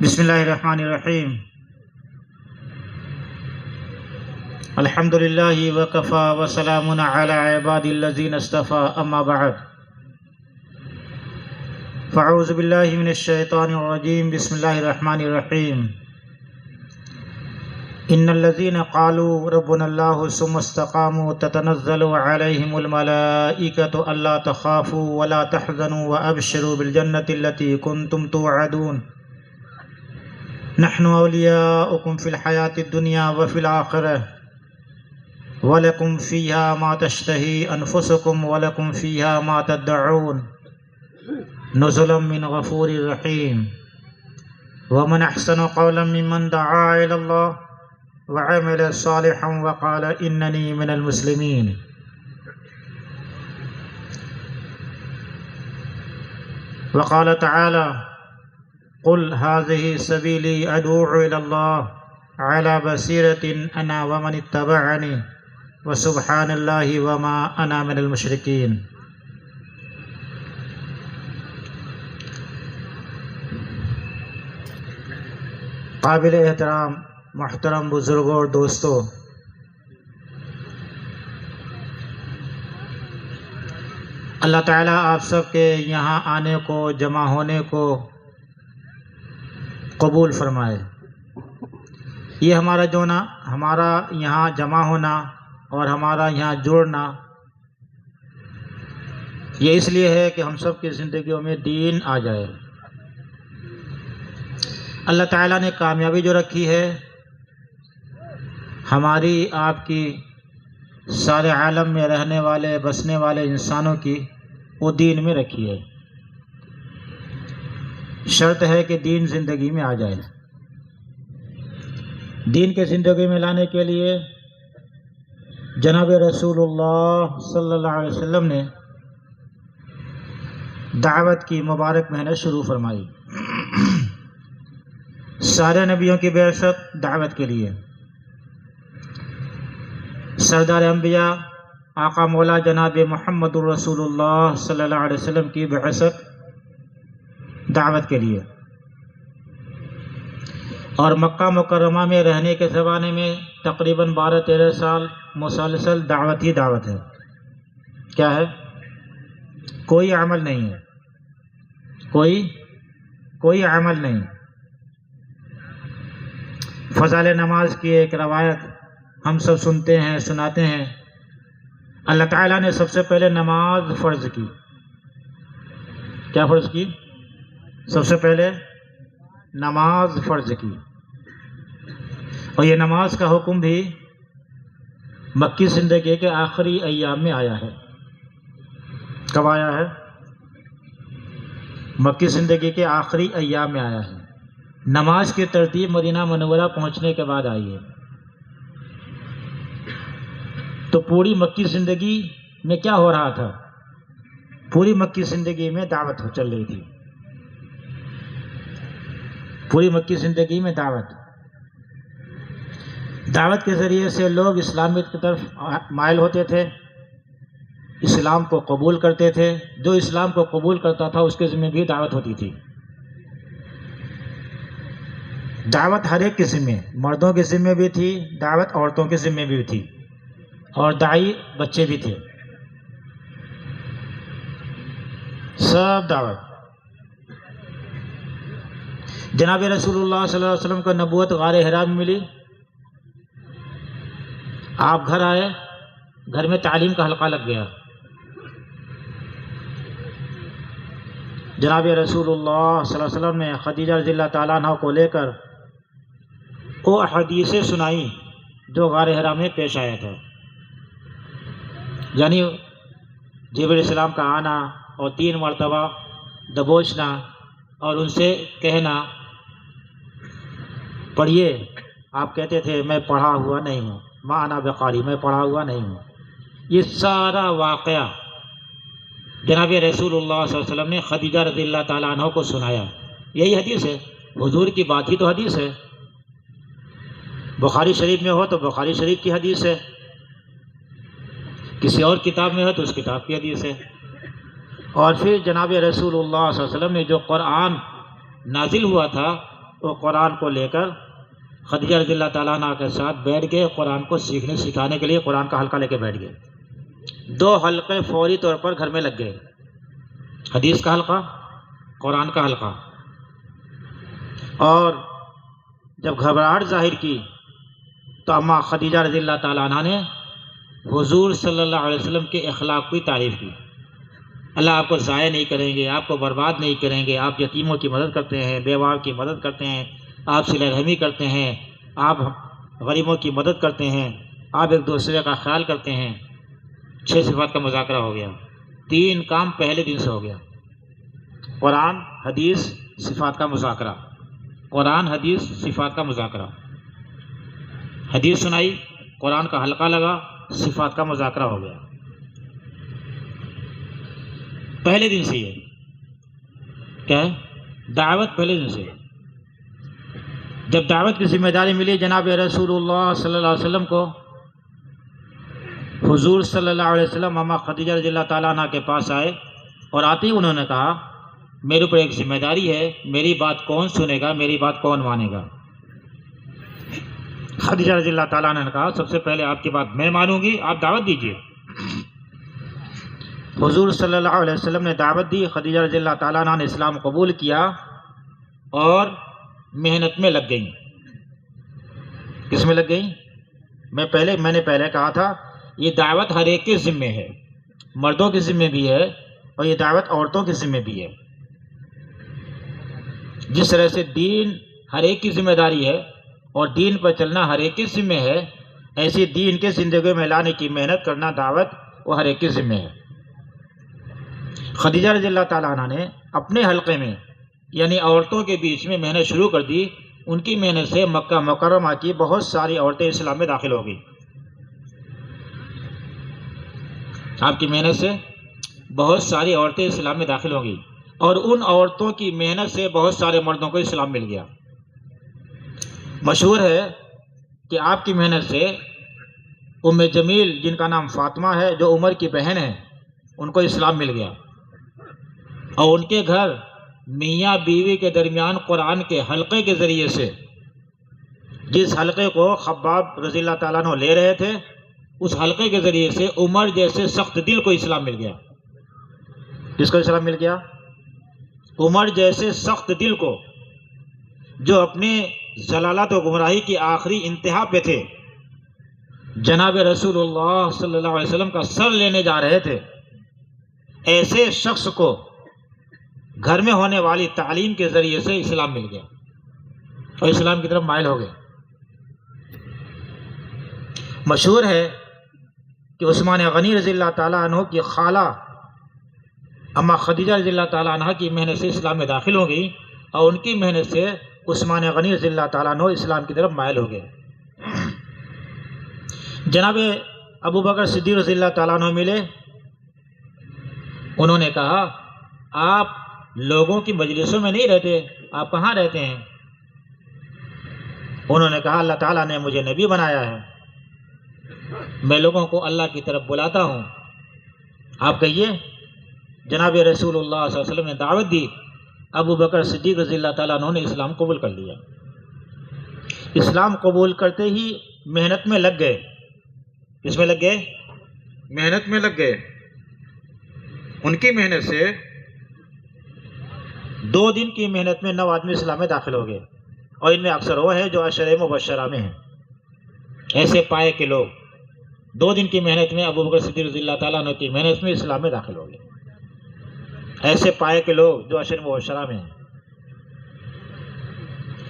بسم اللہ الرحمن الرحیم الحمد للہ وکفی وسلام علی عباد الذین اصطفی اما بعد فاعوذ باللہ من الشیطان الرجیم بسم اللہ الرحمن الرحیم ان الذین قالوا ربنا اللہ ثم استقاموا تتنزل علیہم الملائکۃ الا تخافوا ولا تحزنوا وابشروا بالجنۃ التي كنتم توعدون نحن اولیاؤکم فی الحیاۃ الدنیا وفی الآخرہ ولکم فیہا ما تشتہی انفسکم ولکم فیہا ما تدعون نزلا من غفور رحیم ومن احسن قولا ممن دعا الی اللہ وعمل صالحا وقال اننی من المسلمین۔ وقال تعالی قل هذه سبیلی ادعو الی اللہ علی بصیرۃ انا ومن اتبعنی وسبحان اللہ وما انا من المشرکین۔ قابل احترام محترم بزرگوں اور دوستوں، اللہ تعالیٰ آپ سب کے یہاں آنے کو، جمع ہونے کو قبول فرمائے۔ یہ ہمارا یہاں جمع ہونا اور ہمارا یہاں جوڑنا یہ اس لیے ہے کہ ہم سب کی زندگیوں میں دین آ جائے۔ اللہ تعالیٰ نے کامیابی جو رکھی ہے ہماری آپ کی سارے عالم میں رہنے والے بسنے والے انسانوں کی، وہ دین میں رکھی ہے۔ شرط ہے کہ دین زندگی میں آ جائے۔ دین کے زندگی میں لانے کے لیے جناب رسول اللہ صلی اللہ علیہ وسلم نے دعوت کی مبارک محنت شروع فرمائی۔ سارے نبیوں کی بعثت دعوت کے لیے، سردار انبیاء آقا مولا جناب محمد الرسول اللہ صلی اللہ علیہ وسلم کی بعثت دعوت کے لیے، اور مکہ مکرمہ میں رہنے کے زمانے میں تقریباً 12-13 سال مسلسل دعوت ہی دعوت ہے۔ کیا ہے؟ کوئی عمل نہیں ہے، کوئی عمل نہیں۔ فضائل نماز کی ایک روایت ہم سب سنتے ہیں، سناتے ہیں۔ اللہ تعالیٰ نے سب سے پہلے نماز فرض کی۔ کیا فرض کی؟ سب سے پہلے نماز فرض کی، اور یہ نماز کا حکم بھی مکی زندگی کے آخری ایام میں آیا ہے۔ کب آیا ہے؟ مکی زندگی کے آخری ایام میں آیا ہے۔ نماز کی ترتیب مدینہ منورہ پہنچنے کے بعد آئی ہے۔ تو پوری مکی زندگی میں کیا ہو رہا تھا؟ پوری مکی زندگی میں دعوت چل رہی تھی۔ پوری مکی زندگی میں دعوت کے ذریعے سے لوگ اسلامیت کی طرف مائل ہوتے تھے، اسلام کو قبول کرتے تھے۔ جو اسلام کو قبول کرتا تھا اس کے ذمہ بھی دعوت ہوتی تھی۔ دعوت ہر ایک کے ذمہ، مردوں کے ذمہ بھی تھی دعوت، عورتوں کے ذمہ بھی تھی، اور داعی بچے بھی تھے، سب دعوت۔ جناب رسول اللہ صلی اللہ علیہ وسلم کو نبوت غار حرا میں ملی۔ آپ گھر آئے، گھر میں تعلیم کا حلقہ لگ گیا۔ جناب رسول اللہ صلی اللہ علیہ وسلم نے خدیجہ رضی اللہ تعالیٰ عنہ کو لے کر وہ حدیثیں سنائی جو غار حرا میں پیش آیا تھا، یعنی جبرائیل علیہ السلام کا آنا اور 3 مرتبہ دبوچنا اور ان سے کہنا پڑھیے۔ آپ کہتے تھے میں پڑھا ہوا نہیں ہوں، ما انا بقاری، میں پڑھا ہوا نہیں ہوں۔ یہ سارا واقعہ جناب رسول اللہ صلی اللہ علیہ وسلم نے خدیجہ رضی اللہ تعالیٰ عنہ کو سنایا۔ یہی حدیث ہے، حضور کی بات ہی تو حدیث ہے۔ بخاری شریف میں ہو تو بخاری شریف کی حدیث ہے، کسی اور کتاب میں ہو تو اس کتاب کی حدیث ہے۔ اور پھر جناب رسول اللہ صلی اللہ علیہ وسلم نے جو قرآن نازل ہوا تھا وہ قرآن کو لے کر خدیجہ رضی اللہ تعالیٰ عنہ کے ساتھ بیٹھ گئے، قرآن کو سیکھنے سکھانے کے لیے قرآن کا حلقہ لے کے بیٹھ گئے۔ 2 حلقے فوری طور پر گھر میں لگ گئے، حدیث کا حلقہ، قرآن کا حلقہ۔ اور جب گھبراہٹ ظاہر کی تو اماں خدیجہ رضی اللہ تعالیٰ عنہ نے حضور صلی اللہ علیہ وسلم کے اخلاق کی تعریف کی۔ اللہ آپ کو ضائع نہیں کریں گے، آپ کو برباد نہیں کریں گے، آپ یتیموں کی مدد کرتے ہیں، بیواؤں کی مدد کرتے ہیں، آپ صلہ رحمی کرتے ہیں، آپ غریبوں کی مدد کرتے ہیں، آپ ایک دوسرے کا خیال کرتے ہیں۔ 6 صفات کا مذاکرہ ہو گیا، 3 کام پہلے دن سے ہو گیا، قرآن حدیث صفات کا مذاکرہ، قرآن حدیث صفات کا مذاکرہ، حدیث سنائی، قرآن کا حلقہ لگا، صفات کا مذاکرہ ہو گیا پہلے دن سے۔ یہ کیا ہے؟ دعوت پہلے دن سے۔ جب دعوت کی ذمہ داری ملی جناب رسول اللہ صلی اللہ علیہ وسلم کو، حضور صلی اللہ علیہ وسلم اماں خدیجہ رضی اللہ تعالیٰ عنہ کے پاس آئے اور آتے ہی انہوں نے کہا میرے اوپر ایک ذمہ داری ہے، میری بات کون سنے گا، میری بات کون مانے گا؟ خدیجہ رضی اللہ تعالیٰ عنہ نے کہا سب سے پہلے آپ کی بات میں مانوں گی، آپ دعوت دیجیے۔ حضور صلی اللہ علیہ وسلم نے دعوت دی، خدیجہ رضی اللہ تعالیٰ عنہ نے اسلام قبول کیا اور محنت میں لگ گئیں۔ کس میں لگ گئیں؟ میں نے پہلے کہا تھا یہ دعوت ہر ایک کے ذمے ہے، مردوں کے ذمے بھی ہے اور یہ دعوت عورتوں کے ذمے بھی ہے۔ جس طرح سے دین ہر ایک کی ذمہ داری ہے اور دین پر چلنا ہر ایک کے ذمے ہے، ایسی دین کے زندگی میں لانے کی محنت کرنا دعوت وہ ہر ایک کے ذمے ہے۔ خدیجہ رضی اللہ تعالیٰ عنہ نے اپنے حلقے میں یعنی عورتوں کے بیچ میں محنت شروع کر دی۔ ان کی محنت سے مکہ مکرمہ کی بہت ساری عورتیں اسلام میں داخل ہو گئی۔ آپ کی محنت سے بہت ساری عورتیں اسلام میں داخل ہو گئی اور ان عورتوں کی محنت سے بہت سارے مردوں کو اسلام مل گیا۔ مشہور ہے کہ آپ کی محنت سے ام جمیل جن کا نام فاطمہ ہے، جو عمر کی بہن ہے، ان کو اسلام مل گیا اور ان کے گھر میاں بیوی کے درمیان قرآن کے حلقے کے ذریعے سے، جس حلقے کو خباب رضی اللہ تعالیٰ عنہ لے رہے تھے، اس حلقے کے ذریعے سے عمر جیسے سخت دل کو اسلام مل گیا۔ کس کو اسلام مل گیا؟ عمر جیسے سخت دل کو، جو اپنے ضلالت و گمراہی کی آخری انتہا پہ تھے، جناب رسول اللہ صلی اللہ علیہ وسلم کا سر لینے جا رہے تھے، ایسے شخص کو گھر میں ہونے والی تعلیم کے ذریعے سے اسلام مل گیا اور اسلام کی طرف مائل ہو گئے۔ مشہور ہے کہ عثمان غنی رضی اللہ تعالیٰ عنہ کی خالہ اما خدیجہ رضی اللہ تعالیٰ عنہ کی محنت سے اسلام میں داخل ہو گئی اور ان کی محنت سے عثمان غنی رضی اللہ تعالیٰ عنہ اسلام کی طرف مائل ہو گئے۔ جناب ابو بکر صدیق رضی اللہ تعالیٰ عنہ ملے، انہوں نے کہا آپ لوگوں کی مجلسوں میں نہیں رہتے، آپ کہاں رہتے ہیں؟ انہوں نے کہا اللہ تعالیٰ نے مجھے نبی بنایا ہے، میں لوگوں کو اللہ کی طرف بلاتا ہوں۔ آپ کہیے۔ جناب رسول اللہ صلی اللہ علیہ وسلم نے دعوت دی، ابو بکر صدیق رضی اللہ تعالیٰ عنہ نے اسلام قبول کر لیا۔ اسلام قبول کرتے ہی محنت میں لگ گئے۔ کس میں لگ گئے؟ محنت میں لگ گئے۔ ان کی محنت سے 2 دن کی محنت میں 9 آدمی اسلام میں داخل ہو گئے اور ان میں اکثر وہ ہیں جو عشرہ مبشرہ میں ہیں۔ ایسے پائے کہ لوگ 2 دن کی محنت میں ابو بکر صدیق رضی اللہ تعالیٰ عنہ کی محنت میں اسلام میں داخل ہو گئے۔ ایسے پائے کہ لوگ جو عشرہ مبشرہ میں ہیں۔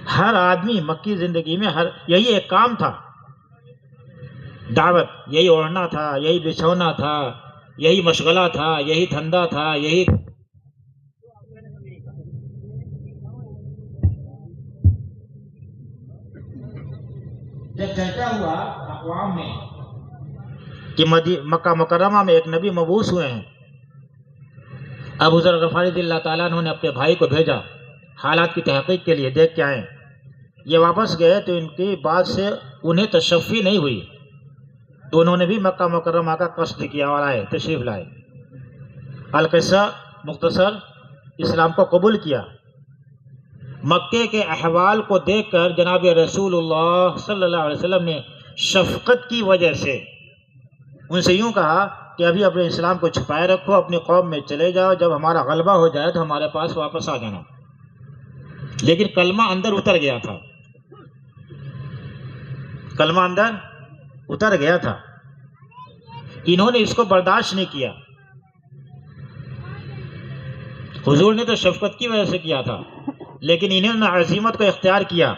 ہر آدمی مکی زندگی میں یہی ایک کام تھا، دعوت، یہی اوڑھنا تھا، یہی بچھونا تھا، یہی مشغلہ تھا، یہی دھندا تھا، یہی جب چرچا ہوا اقوام میں کہ مکہ مکرمہ میں ایک نبی مبعوث ہوئے ہیں، ابو ذر غفاری رضی اللہ تعالیٰ عنہ نے اپنے بھائی کو بھیجا حالات کی تحقیق کے لیے، دیکھ کے آئیں۔ یہ واپس گئے تو ان کی بات سے انہیں تشفی نہیں ہوئی، تو انہوں نے بھی مکہ مکرمہ کا قصد کیا اور آئے، تشریف لائے۔ القصہ مختصر، اسلام کو قبول کیا، مکے کے احوال کو دیکھ کر جناب رسول اللہ صلی اللہ علیہ وسلم نے شفقت کی وجہ سے ان سے یوں کہا کہ ابھی اپنے اسلام کو چھپائے رکھو، اپنی قوم میں چلے جاؤ، جب ہمارا غلبہ ہو جائے تو ہمارے پاس واپس آ جانا۔ لیکن کلمہ اندر اتر گیا تھا، کلمہ اندر اتر گیا تھا، انہوں نے اس کو برداشت نہیں کیا۔ حضور نے تو شفقت کی وجہ سے کیا تھا، لیکن انہوں نے عزیمت کو اختیار کیا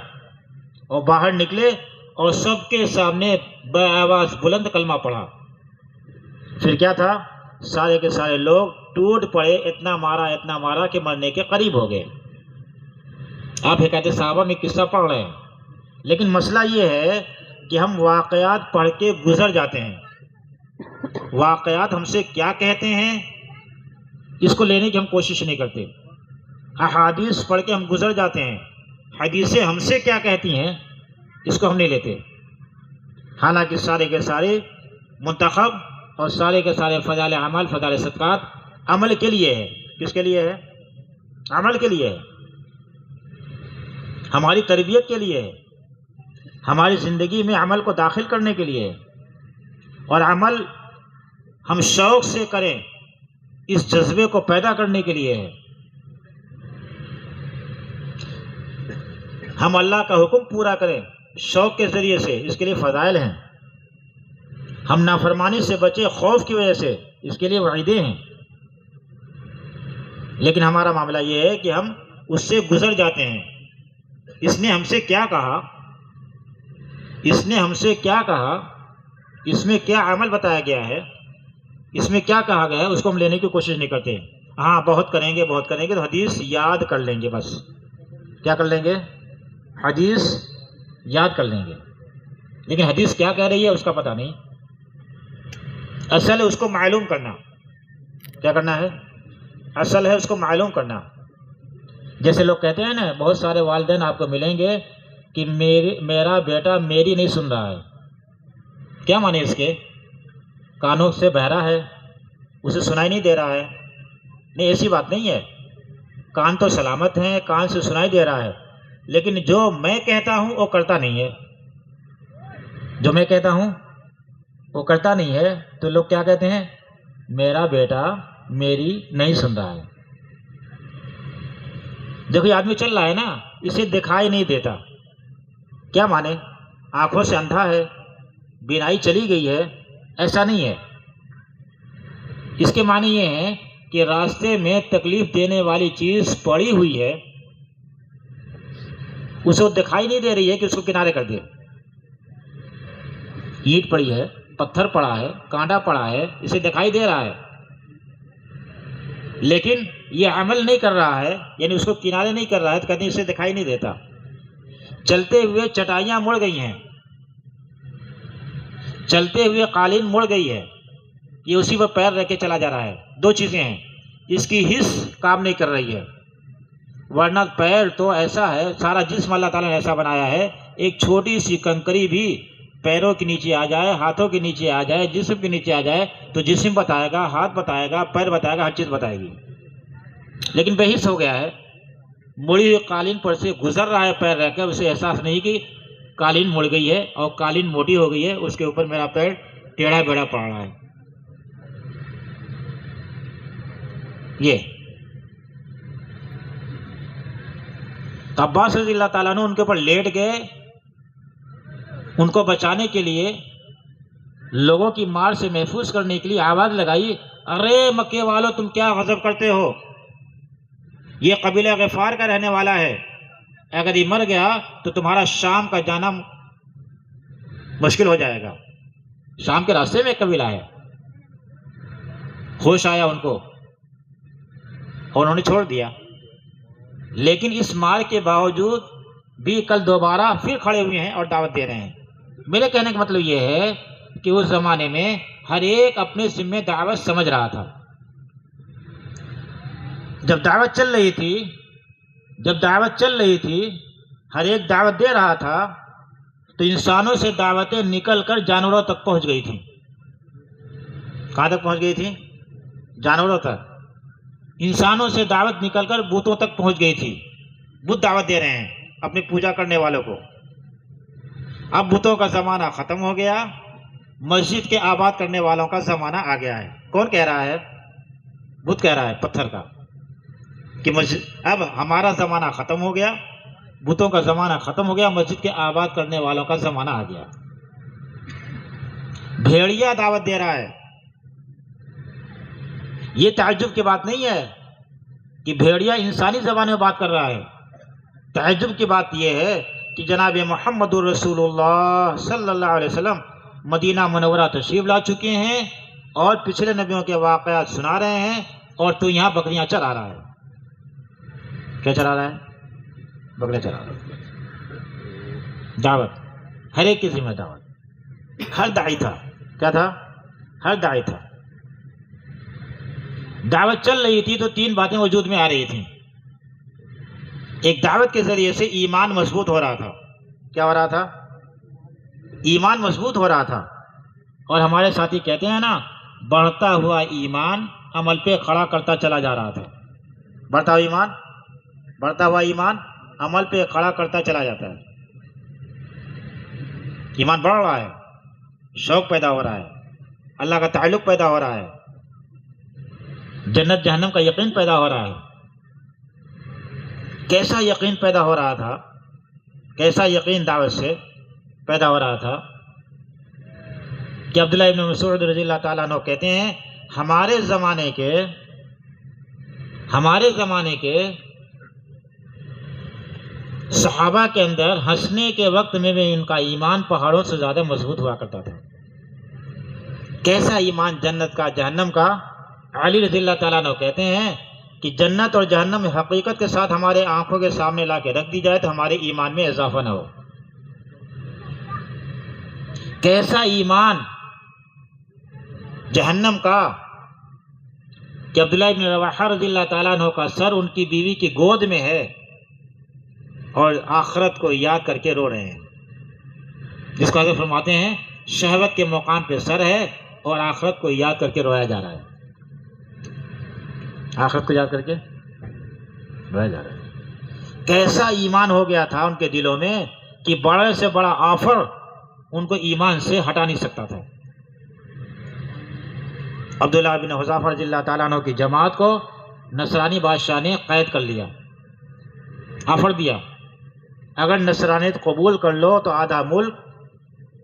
اور باہر نکلے اور سب کے سامنے بآواز بلند کلمہ پڑھا۔ پھر کیا تھا، سارے کے سارے لوگ ٹوٹ پڑے، اتنا مارا کہ مرنے کے قریب ہو گئے۔ آپ حکایت صحابہ میں قصہ پڑھ رہے ہیں، لیکن مسئلہ یہ ہے کہ ہم واقعات پڑھ کے گزر جاتے ہیں، واقعات ہم سے کیا کہتے ہیں اس کو لینے کی ہم کوشش نہیں کرتے۔ احادیث پڑھ کے ہم گزر جاتے ہیں، حدیثیں ہم سے کیا کہتی ہیں اس کو ہم نہیں لیتے، حالانکہ سارے کے سارے منتخب اور سارے کے سارے فضائل اعمال، فضائل صدقات عمل کے لیے ہے۔ کس کے لیے ہے؟ عمل کے لیے ہے، ہماری تربیت کے لیے ہے، ہماری زندگی میں عمل کو داخل کرنے کے لیے ہے، اور عمل ہم شوق سے کریں اس جذبے کو پیدا کرنے کے لیے ہے۔ ہم اللہ کا حکم پورا کریں شوق کے ذریعے سے، اس کے لیے فضائل ہیں۔ ہم نافرمانی سے بچے خوف کی وجہ سے، اس کے لیے وعیدیں ہیں۔ لیکن ہمارا معاملہ یہ ہے کہ ہم اس سے گزر جاتے ہیں۔ اس نے ہم سے کیا کہا، اس نے ہم سے کیا کہا، اس میں کیا عمل بتایا گیا ہے، اس میں کیا کہا گیا ہے، اس کو ہم لینے کی کوشش نہیں کرتے۔ ہاں بہت کریں گے تو حدیث یاد کر لیں گے، بس کیا کر لیں گے، حدیث یاد کر لیں گے، لیکن حدیث کیا کہہ رہی ہے اس کا پتہ نہیں۔ اصل ہے اس کو معلوم کرنا، کیا کرنا ہے، اصل ہے اس کو معلوم کرنا۔ جیسے لوگ کہتے ہیں نا، بہت سارے والدین آپ کو ملیں گے کہ میرا بیٹا میری نہیں سن رہا ہے۔ کیا معنی اس کے؟ کانوں سے بہرا ہے، اسے سنائی نہیں دے رہا ہے؟ نہیں، ایسی بات نہیں ہے، کان تو سلامت ہیں، کان سے سنائی دے رہا ہے، لیکن جو میں کہتا ہوں وہ کرتا نہیں ہے، جو میں کہتا ہوں وہ کرتا نہیں ہے۔ تو لوگ کیا کہتے ہیں، میرا بیٹا میری نہیں سن رہا ہے۔ دیکھو یہ آدمی چل رہا ہے نا، اسے دکھائی نہیں دیتا، کیا مانے، آنکھوں سے اندھا ہے، بینائی چلی گئی ہے؟ ایسا نہیں ہے۔ اس کے معنی یہ ہے کہ راستے میں تکلیف دینے والی چیز پڑی ہوئی ہے، اسے وہ دکھائی نہیں دے رہی ہے کہ اس کو کنارے کر دے۔ اینٹ پڑی ہے، پتھر پڑا ہے، کانٹا پڑا ہے، اسے دکھائی دے رہا ہے، لیکن یہ عمل نہیں کر رہا ہے، یعنی اس کو کنارے نہیں کر رہا ہے، تو کہتے ہیں اسے دکھائی نہیں دیتا۔ چلتے ہوئے چٹائیاں مڑ گئی ہیں، چلتے ہوئے قالین مڑ گئی ہے، یہ اسی پر پیر رکھ کے چلا جا رہا ہے۔ دو چیزیں ہیں، اس کی حس کام نہیں کر رہی ہے، ورنہ پیر تو ایسا ہے، سارا جسم اللہ تعالیٰ نے ایسا بنایا ہے، ایک چھوٹی سی کنکری بھی پیروں کے نیچے آ جائے، ہاتھوں کے نیچے آ جائے، جسم کے نیچے آ جائے تو جسم بتائے گا، ہاتھ بتائے گا، پیر بتائے گا، ہر چیز بتائے گی۔ لیکن بے حس ہو گیا ہے، مڑی ہوئی قالین پر سے گزر رہا ہے پیر رہ کر، اسے احساس نہیں کہ قالین مڑ گئی ہے اور قالین موٹی ہو گئی ہے، اس کے اوپر میرا پیر ٹیڑھا بیڑھا پڑ رہا ہے۔ یہ عباس رضی اللہ تعالیٰ عنہ ان کے اوپر لیٹ گئے، ان کو بچانے کے لیے، لوگوں کی مار سے محفوظ کرنے کے لیے آواز لگائی، ارے مکے والوں تم کیا غضب کرتے ہو، یہ قبیلہ غفار کا رہنے والا ہے، اگر یہ مر گیا تو تمہارا شام کا جانا مشکل ہو جائے گا۔ شام کے راستے میں ایک قبیلہ ہے۔ ہوش آیا ان کو اور انہوں نے چھوڑ دیا، لیکن اس مار کے باوجود بھی کل دوبارہ پھر کھڑے ہوئے ہیں اور دعوت دے رہے ہیں۔ میرے کہنے کا مطلب یہ ہے کہ اس زمانے میں ہر ایک اپنے ذمہ دعوت سمجھ رہا تھا۔ جب دعوت چل رہی تھی، ہر ایک دعوت دے رہا تھا، تو انسانوں سے دعوتیں نکل کر جانوروں تک پہنچ گئی تھیں۔ کہاں تک پہنچ گئی تھی؟ جانوروں تک۔ انسانوں سے دعوت نکل کر بتوں تک پہنچ گئی تھی۔ بت دعوت دے رہے ہیں اپنی پوجا کرنے والوں کو۔ اب بتوں کا زمانہ ختم ہو گیا، مسجد کے آباد کرنے والوں کا زمانہ آ گیا ہے۔ کون کہہ رہا ہے؟ بت کہہ رہا ہے پتھر کا کہ مسجد، اب ہمارا زمانہ ختم ہو گیا، بتوں کا زمانہ ختم ہو گیا، مسجد کے آباد کرنے والوں کا زمانہ آ گیا۔ بھیڑیا دعوت دے رہا ہے۔ یہ تعجب کی بات نہیں ہے کہ بھیڑیا انسانی زبان میں بات کر رہا ہے۔ تعجب کی بات یہ ہے کہ جناب محمد رسول اللہ صلی اللہ علیہ وسلم مدینہ منورہ تشریف لا چکے ہیں اور پچھلے نبیوں کے واقعات سنا رہے ہیں، اور تو یہاں بکریاں چرا رہا ہے۔ کیا چرا رہا ہے؟ بکریاں چرا رہا ہے۔ دعوت ہر ایک کی ذمہ دعوت، ہر داعی تھا، کیا تھا؟ ہر داعی تھا۔ دعوت چل رہی تھی تو تین باتیں وجود میں آ رہی تھیں۔ ایک، دعوت کے ذریعے سے ایمان مضبوط ہو رہا تھا۔ کیا ہو رہا تھا؟ ایمان مضبوط ہو رہا تھا۔ اور ہمارے ساتھی کہتے ہیں نا، بڑھتا ہوا ایمان عمل پہ کھڑا کرتا چلا جا رہا تھا۔ بڑھتا ہوا ایمان عمل پہ کھڑا کرتا چلا جاتا ہے۔ ایمان بڑھ رہا ہے، شوق پیدا ہو رہا ہے، اللہ کا تعلق پیدا ہو رہا ہے، جنت جہنم کا یقین پیدا ہو رہا ہے۔ کیسا یقین پیدا ہو رہا تھا؟ کیسا یقین دعوت سے پیدا ہو رہا تھا کہ عبداللہ ابن مسعود رضی اللہ تعالیٰ عنہ کہتے ہیں، ہمارے زمانے کے صحابہ کے اندر ہنسنے کے وقت میں بھی ان کا ایمان پہاڑوں سے زیادہ مضبوط ہوا کرتا تھا۔ کیسا ایمان جنت کا جہنم کا؟ علی رضی اللہ تعالیٰ عنہ کہتے ہیں کہ جنت اور جہنم حقیقت کے ساتھ ہمارے آنکھوں کے سامنے لا کے رکھ دی جائے تو ہمارے ایمان میں اضافہ نہ ہو۔ کیسا ایمان جہنم کا کہ عبداللہ ابن رواحہ رضی اللہ تعالیٰ عنہ کا سر ان کی بیوی کی گود میں ہے اور آخرت کو یاد کر کے رو رہے ہیں، جس کو حضرت فرماتے ہیں شہوت کے مقام پہ سر ہے اور آخرت کو یاد کر کے رویا جا رہا ہے۔ آخرت کو یاد کر کے رویا جا رہا ہے۔ کیسا ایمان ہو گیا تھا ان کے دلوں میں کہ بڑے سے بڑا آفر ان کو ایمان سے ہٹا نہیں سکتا تھا۔ عبداللہ بن حذافہ رضی اللہ تعالیٰ عنہ کی جماعت کو نصرانی بادشاہ نے قید کر لیا، آفر دیا، اگر نصرانیت قبول کر لو تو آدھا ملک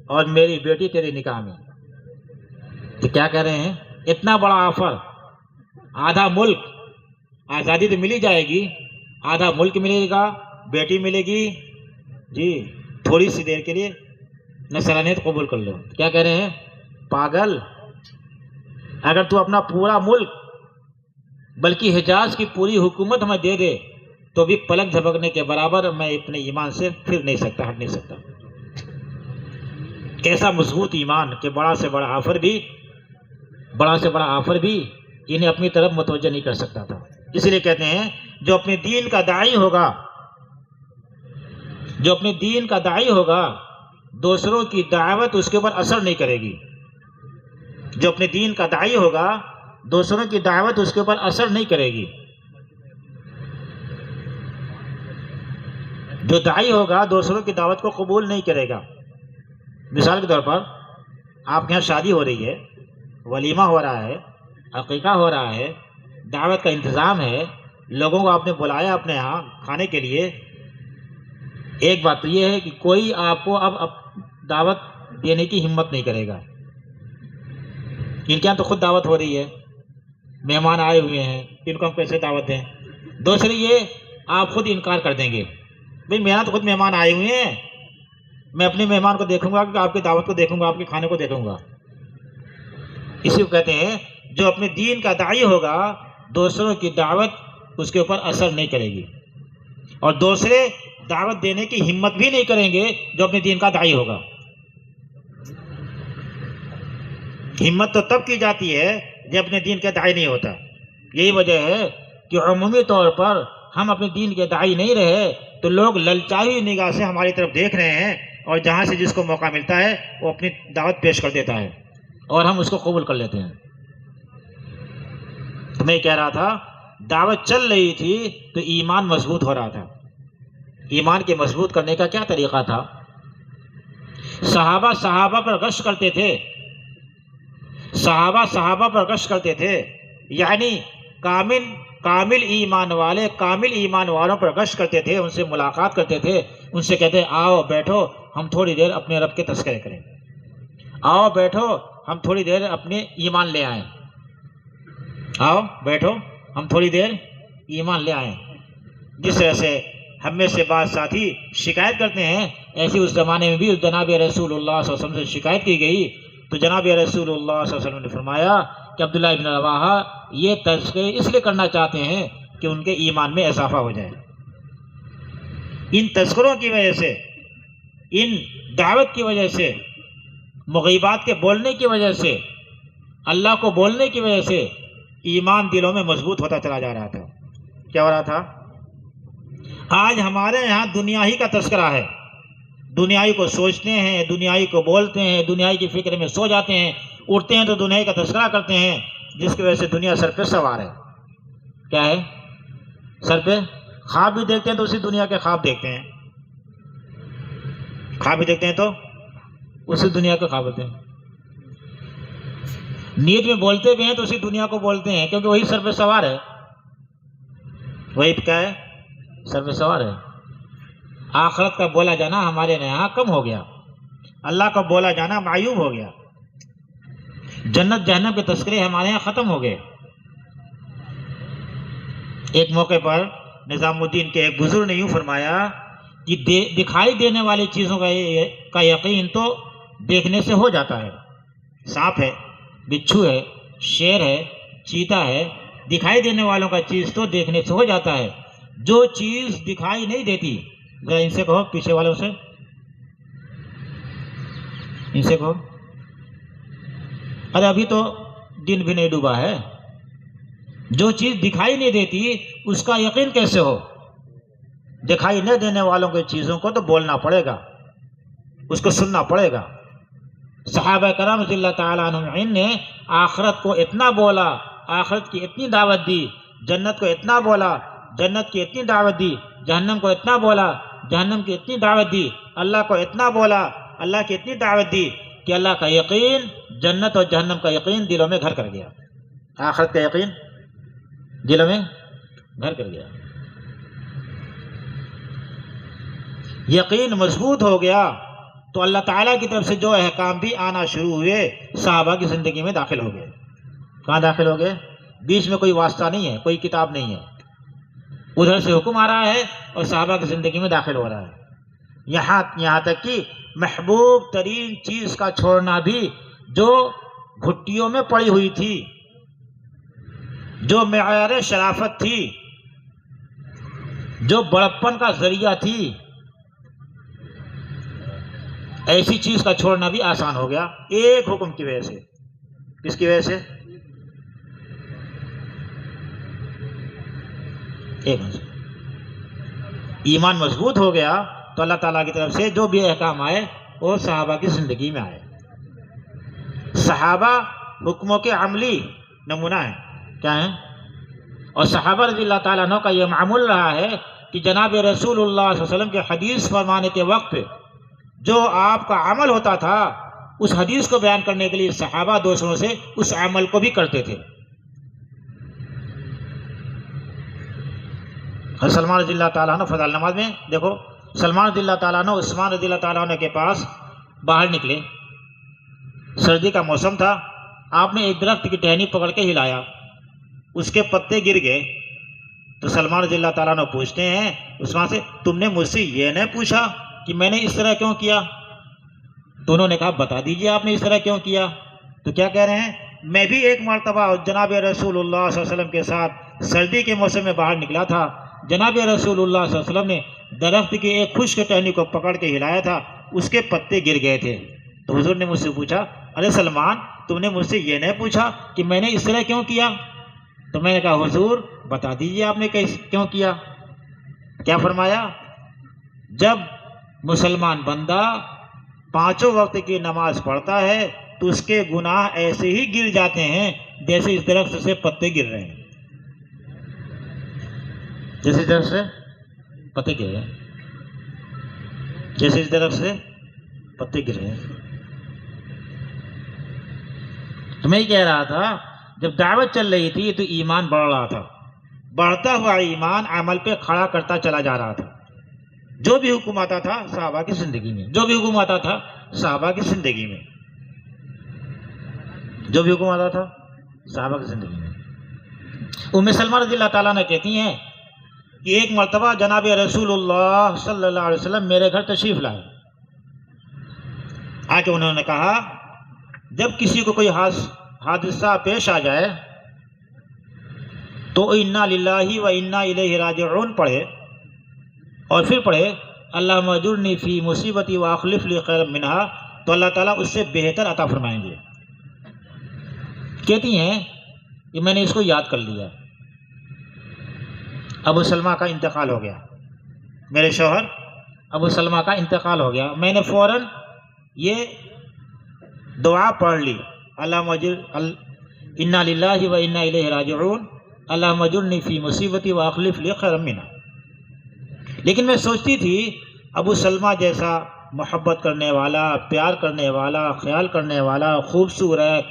اور میری بیٹی تیری نکاح میں۔ تو کیا کہہ رہے ہیں؟ اتنا بڑا آفر، آدھا ملک، آزادی تو ملی جائے گی، آدھا ملک ملے گا، بیٹی ملے گی، جی تھوڑی سی دیر کے لیے نصرانیت قبول کر لو۔ کیا کہہ رہے ہیں؟ پاگل، اگر تو اپنا پورا ملک بلکہ حجاز کی پوری حکومت ہمیں دے دے تو بھی پلک جھپکنے کے برابر میں اپنے ایمان سے پھر نہیں سکتا، ہٹ نہیں سکتا۔ کیسا مضبوط ایمان کہ بڑا سے بڑا آفر بھی انہیں اپنی طرف متوجہ نہیں کر سکتا تھا۔ اس لیے کہتے ہیں جو اپنے دین کا داعی ہوگا دوسروں کی دعوت اس کے اوپر اثر نہیں کرے گی۔ جو اپنے دین کا داعی ہوگا دوسروں کی دعوت اس کے اوپر اثر نہیں کرے گی۔ جو داعی ہوگا دوسروں کی دعوت کو قبول نہیں کرے گا۔ مثال کے طور پر آپ کے یہاں شادی ہو رہی ہے، ولیمہ ہو رہا ہے، عقیقہ ہو رہا ہے، دعوت کا انتظام ہے، لوگوں کو آپ نے بلایا اپنے یہاں کھانے کے لیے۔ ایک بات تو یہ ہے کہ کوئی آپ کو اب دعوت دینے کی ہمت نہیں کرے گا، ان کے یہاں تو خود دعوت ہو رہی ہے، مہمان آئے ہوئے ہیں، ان کو ہم کیسے دعوت دیں۔ دوسری یہ آپ خود انکار کر دیں گے، بھئی میرا تو خود مہمان آئے ہوئے ہیں، میں اپنے مہمان کو دیکھوں گا کہ آپ کی دعوت کو دیکھوں گا، آپ کے کھانے کو دیکھوں گا۔ اسی کو کہتے ہیں جو اپنے دین کا داعی ہوگا دوسروں کی دعوت اس کے اوپر اثر نہیں کرے گی، اور دوسرے دعوت دینے کی ہمت بھی نہیں کریں گے جو اپنے دین کا داعی ہوگا۔ ہمت تو تب کی جاتی ہے جب اپنے دین کا داعی نہیں ہوتا۔ یہی وجہ ہے کہ عمومی طور پر ہم اپنے دین کے داعی نہیں رہے تو لوگ للچائی نگاہ سے ہماری طرف دیکھ رہے ہیں، اور جہاں سے جس کو موقع ملتا ہے وہ اپنی دعوت پیش کر دیتا ہے اور ہم اس کو قبول کر لیتے ہیں۔ تو میں کہہ رہا تھا دعوت چل رہی تھی تو ایمان مضبوط ہو رہا تھا، ایمان کے مضبوط کرنے کا کیا طریقہ تھا؟ صحابہ پر غش کرتے تھے، صحابہ پر غش کرتے تھے، یعنی کامل ایمان والوں پر غش کرتے تھے، ان سے ملاقات کرتے تھے، ان سے کہتے آؤ بیٹھو ہم تھوڑی دیر اپنے رب کے تذکرے کریں، آؤ بیٹھو ہم تھوڑی دیر اپنے ایمان لے آئیں، آؤ بیٹھو ہم تھوڑی دیر ایمان لے آئیں۔ جس طرح سے ہم میں سے بعض ساتھی شکایت کرتے ہیں، ایسی اس زمانے میں بھی جناب رسول اللہ صلی اللہ علیہ وسلم سے شکایت کی گئی، تو جناب رسول اللہ صلی اللہ علیہ وسلم نے فرمایا کہ عبداللہ ابن رواحہ یہ تذکرے اس لیے کرنا چاہتے ہیں کہ ان کے ایمان میں اضافہ ہو جائے۔ ان تذکروں کی وجہ سے، ان دعوت کی وجہ سے، مغیبات کے بولنے کی وجہ سے، اللہ کو بولنے کی وجہ سے ایمان دلوں میں مضبوط ہوتا چلا جا رہا تھا۔ کیا ہو رہا تھا؟ آج ہمارے یہاں دنیا ہی کا تذکرہ ہے، دنیائی کو سوچتے ہیں، دنیائی کو بولتے ہیں، دنیائی کی فکر میں سو جاتے ہیں، اٹھتے ہیں تو دنیائی کا تذکرہ کرتے ہیں، جس کی وجہ سے دنیا سر پہ سوار ہے۔ کیا ہے؟ سر پہ خواب بھی دیکھتے ہیں تو اسی دنیا کے خواب دیکھتے ہیں، خواب بھی دیکھتے ہیں تو اسی دنیا کے خواب ہوتے ہیں، نیت میں بولتے بھی ہیں تو اسی دنیا کو بولتے ہیں، کیونکہ وہی سر پہ سوار ہے، وہی کیا ہے؟ سر پہ سوار ہے۔ آخرت کا بولا جانا ہمارے یہاں کم ہو گیا، اللہ کا بولا جانا معیوب ہو گیا، جنت جہنم کے تذکرے ہمارے یہاں ختم ہو گئے۔ ایک موقع پر نظام الدین کے ایک بزرگ نے یوں فرمایا کہ دکھائی دینے والی چیزوں کا یقین تو دیکھنے سے ہو جاتا ہے، سانپ ہے، بچھو ہے، شیر ہے، چیتا ہے، دکھائی دینے والوں کا چیز تو دیکھنے سے ہو جاتا ہے، جو چیز دکھائی نہیں دیتی، ذرا ان سے کہو، پیچھے والوں سے ان سے کہو، ارے ابھی تو دن بھی نہیں ڈوبا ہے، جو چیز دکھائی نہیں دیتی اس کا یقین کیسے ہو؟ دکھائی نہ دینے والوں کی چیزوں کو تو بولنا پڑے گا، اس کو سننا پڑے گا۔ صحابہ کرام رضی اللہ تعالیٰ عنہم نے آخرت کو اتنا بولا، آخرت کی اتنی دعوت دی، جنت کو اتنا بولا، جنت کی اتنی دعوت دی، جہنم کو اتنا بولا، جہنم کی اتنی دعوت دی، اللہ کو اتنا بولا، اللہ کی اتنی دعوت دی کہ اللہ کا یقین، جنت اور جہنم کا یقین دلوں میں گھر کر گیا، آخرت کا یقین دلوں میں گھر کر گیا، یقین مضبوط ہو گیا تو اللہ تعالیٰ کی طرف سے جو احکام بھی آنا شروع ہوئے صحابہ کی زندگی میں داخل ہو گئے۔ کہاں داخل ہو گئے؟ بیچ میں کوئی واسطہ نہیں ہے، کوئی کتاب نہیں ہے، ادھر سے حکم آ رہا ہے اور صحابہ کی زندگی میں داخل ہو رہا ہے، یہاں تک کہ محبوب ترین چیز کا چھوڑنا بھی جو گھٹیوں میں پڑی ہوئی تھی، جو معیار شرافت تھی، جو بڑپن کا ذریعہ تھی، ایسی چیز کا چھوڑنا بھی آسان ہو گیا ایک حکم کی وجہ سے۔ کس کی وجہ سے؟ ایک ایمان مضبوط ہو گیا تو اللہ تعالیٰ کی طرف سے جو بھی احکام آئے وہ صحابہ کی زندگی میں آئے۔ صحابہ حکموں کے عملی نمونہ ہیں، کیا ہیں؟ اور صحابہ رضی اللہ تعالیٰ عنہ کا یہ معمول رہا ہے کہ جناب رسول اللہ صلی اللہ علیہ وسلم کے حدیث فرمانے کے وقت جو آپ کا عمل ہوتا تھا، اس حدیث کو بیان کرنے کے لیے صحابہ دوسروں سے اس عمل کو بھی کرتے تھے۔ سلمان رضی اللہ تعالیٰ عنہ فضل نماز میں دیکھو، سلمان رضی اللہ تعالیٰ عنہ عثمان رضی اللہ تعالیٰ عنہ کے پاس باہر نکلے، سردی کا موسم تھا، آپ نے ایک درخت کی ٹہنی پکڑ کے ہلایا، اس کے پتے گر گئے، تو سلمان رضی اللہ تعالیٰ عنہ پوچھتے ہیں عثمان سے، تم نے مجھ سے یہ نہیں پوچھا کہ میں نے اس طرح کیوں کیا؟ تو انہوں نے کہا بتا دیجئے آپ نے اس طرح کیوں کیا؟ تو کیا کہہ رہے ہیں؟ میں بھی ایک مرتبہ جناب رسول اللہ صلی اللہ علیہ وسلم کے ساتھ سردی کے موسم میں باہر نکلا تھا، جناب رسول اللہ صلی اللہ علیہ وسلم نے درخت کی ایک خشک ٹہنی کو پکڑ کے ہلایا تھا، اس کے پتے گر گئے تھے، تو حضور نے مجھ سے پوچھا، ارے سلمان تم نے مجھ سے یہ نہیں پوچھا کہ میں نے اس طرح کیوں کیا؟ تو میں نے کہا حضور بتا دیجئے آپ نے کیوں کیا؟ کیا فرمایا؟ جب مسلمان بندہ پانچوں وقت کی نماز پڑھتا ہے تو اس کے گناہ ایسے ہی گر جاتے ہیں جیسے اس درخت سے پتے گر رہے ہیں، جیسے درخت سے پتے گر رہے ہیں۔ جیسے اس درخت سے پتے گرے ہیں۔ تو میں یہ کہہ رہا تھا جب دعوت چل رہی تھی تو ایمان بڑھ رہا تھا، بڑھتا ہوا ایمان عمل پہ کھڑا کرتا چلا جا رہا تھا۔ جو بھی حکم آتا تھا صحابہ کی زندگی میں، جو بھی حکم آتا تھا صحابہ کی زندگی میں، جو بھی حکم آتا تھا صحابہ کی زندگی میں۔ ام سلمہ رضی اللہ تعالیٰ نے کہتی ہیں کہ ایک مرتبہ جناب رسول اللہ صلی اللہ علیہ وسلم میرے گھر تشریف لائے، آ کے انہوں نے کہا جب کسی کو کوئی حادثہ پیش آ جائے تو انا للہ و انا الیہ راجعون پڑھے، اور پھر پڑھے اللہم اجرنی فی مصیبتی واخلف لی خیرا منہا، تو اللہ تعالیٰ اس سے بہتر عطا فرمائیں گے۔ کہتی ہیں کہ میں نے اس کو یاد کر لیا۔ ابو سلمہ کا انتقال ہو گیا، میرے شوہر ابو سلمہ کا انتقال ہو گیا، میں نے فوراً یہ دعا پڑھ لی، اللہم انا للہ و انا الیہ راجعون اللہم اجرنی فی مصیبتی واخلف لی خیرا منہا۔ لیکن میں سوچتی تھی ابو سلمہ جیسا محبت کرنے والا، پیار کرنے والا، خیال کرنے والا، خوبصورت